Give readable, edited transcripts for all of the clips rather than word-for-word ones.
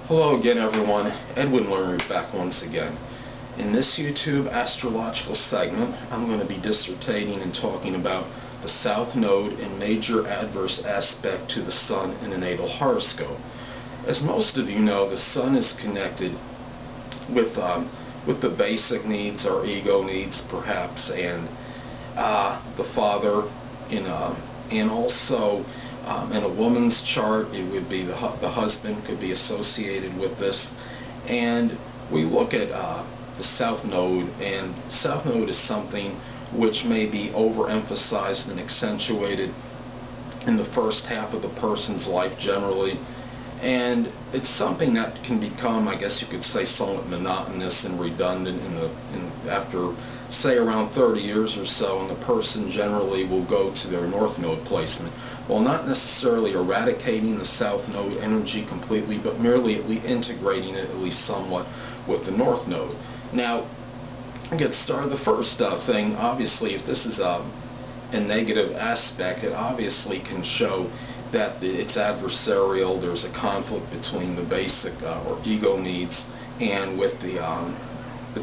Hello again, everyone. Edwin Learnard back once again. In this YouTube astrological segment, I'm going to be dissertating and talking about the South Node and major adverse aspect to the Sun in the natal horoscope. As most of you know, the Sun is connected with the basic needs, our ego needs, perhaps, and the father and also. In a woman's chart, it would be the husband could be associated with this. And we look at the South Node, and South Node is something which may be overemphasized and accentuated in the first half of the person's life generally. And it's something that can become, I guess you could say, somewhat monotonous and redundant after, say, around 30 years or so, and the person generally will go to their North Node placement. Well, not necessarily eradicating the South Node energy completely, but merely integrating it at least somewhat with the North Node. Now, to get started, the first thing, obviously, if this is a negative aspect, it obviously can show that it's adversarial. There's a conflict between the basic or ego needs and with the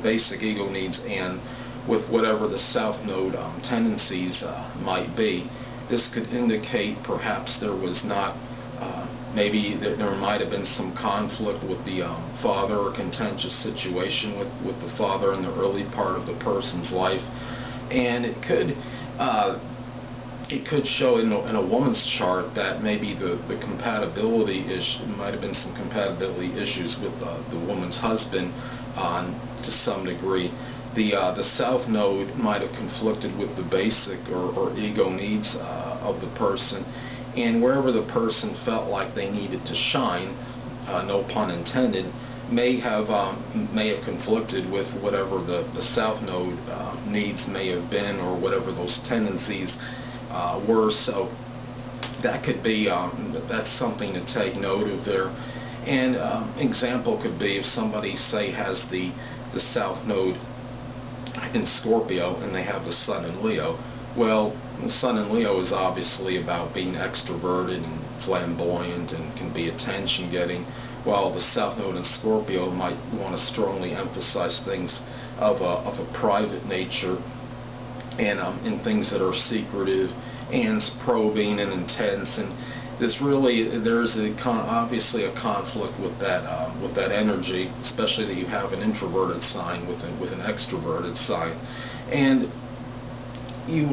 basic ego needs and with whatever the South Node tendencies might be. This could indicate perhaps there was not, maybe there might have been some conflict with the father, or contentious situation with the father in the early part of the person's life, and it could show in a woman's chart that maybe the compatibility might have been some compatibility issues with the woman's husband to some degree. The South Node might have conflicted with the basic or ego needs of the person, and wherever the person felt like they needed to shine, no pun intended, may have conflicted with whatever the South Node needs may have been, or whatever those tendencies were. So that could be that's something to take note of there. And example could be if somebody, say, has the South Node in Scorpio and they have the Sun in Leo. Well, the Sun in Leo is obviously about being extroverted and flamboyant and can be attention-getting, while the South Node in Scorpio might want to strongly emphasize things of a private nature and things that are secretive and probing and intense. And there's obviously a conflict with that energy, especially that you have an introverted sign with an extroverted sign. And you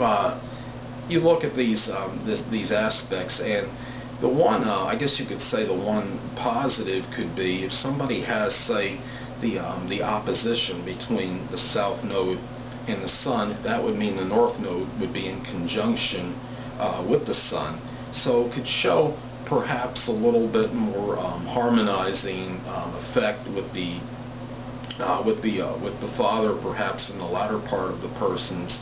look at these aspects, and the one, I guess you could say, the one positive could be if somebody has, say, the opposition between the South Node and the Sun. That would mean the North Node would be in conjunction with the Sun. So it could show perhaps a little bit more harmonizing effect with the father, perhaps in the latter part of the person's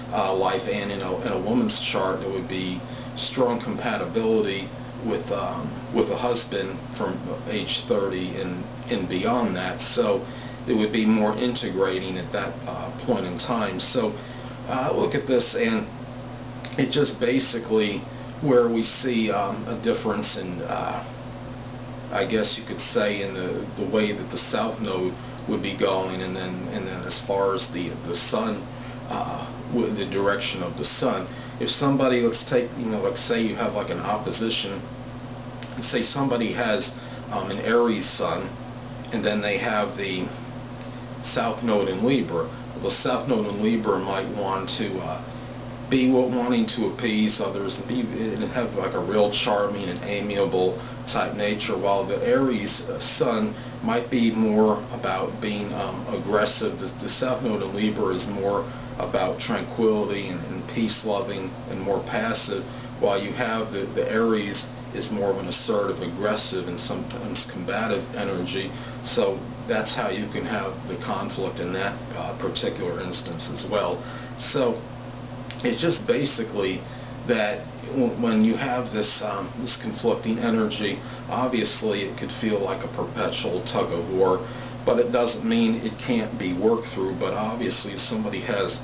life. And in a woman's chart, it would be strong compatibility with a husband from age 30 and beyond that. So it would be more integrating at that point in time. So look at this, and it just basically where we see a difference in, I guess you could say, in the way that the South Node would be going, and then as far as the Sun, the direction of the Sun. If somebody, let's say you have like an opposition. Let's say somebody has an Aries Sun, and then they have the South Node in Libra. Well, the South Node in Libra might want to be wanting to appease others and have like a real charming and amiable type nature, while the Aries Sun might be more about being aggressive. The South Node in Libra is more about tranquility and peace-loving and more passive, while you have the Aries is more of an assertive, aggressive, and sometimes combative energy. So that's how you can have the conflict in that particular instance as well. So it's just basically that when you have this conflicting energy, obviously it could feel like a perpetual tug of war, but it doesn't mean it can't be worked through. But obviously if somebody has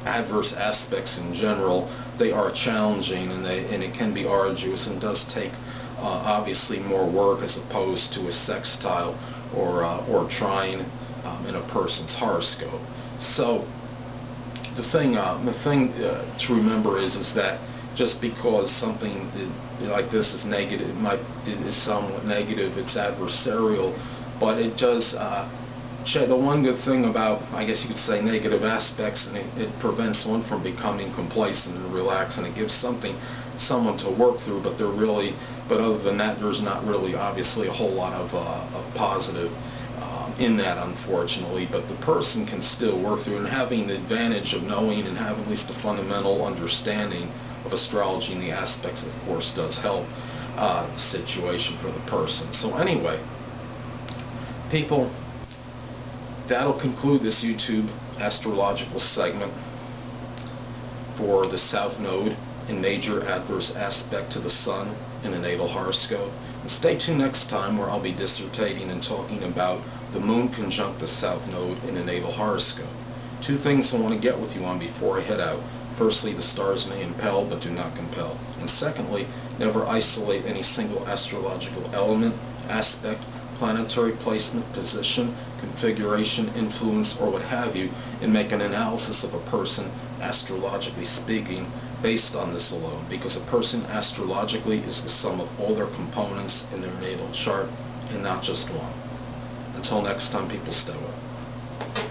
adverse aspects in general, they are challenging, and it can be arduous and does take obviously more work as opposed to a sextile or trine in a person's horoscope. So the thing to remember is that just because something like this is negative, is somewhat negative, it's adversarial, but it does. The one good thing about, I guess you could say, negative aspects, and it prevents one from becoming complacent and relaxed, and it gives someone to work through. But other than that, there's not really, obviously, a whole lot of positive in that, unfortunately. But the person can still work through, and having the advantage of knowing and having at least a fundamental understanding of astrology and the aspects, of course, does help the situation for the person. So anyway, people, that'll conclude this YouTube astrological segment for the South Node in major adverse aspect to the Sun in a natal horoscope. And stay tuned next time, where I'll be dissertating and talking about the Moon conjunct the South Node in a natal horoscope. Two things I want to get with you on before I head out. Firstly, the stars may impel but do not compel. And secondly, never isolate any single astrological element, aspect, planetary placement, position, configuration, influence, or what have you, and make an analysis of a person, astrologically speaking, based on this alone. Because a person astrologically is the sum of all their components in their natal chart, and not just one. Until next time, people, stay well.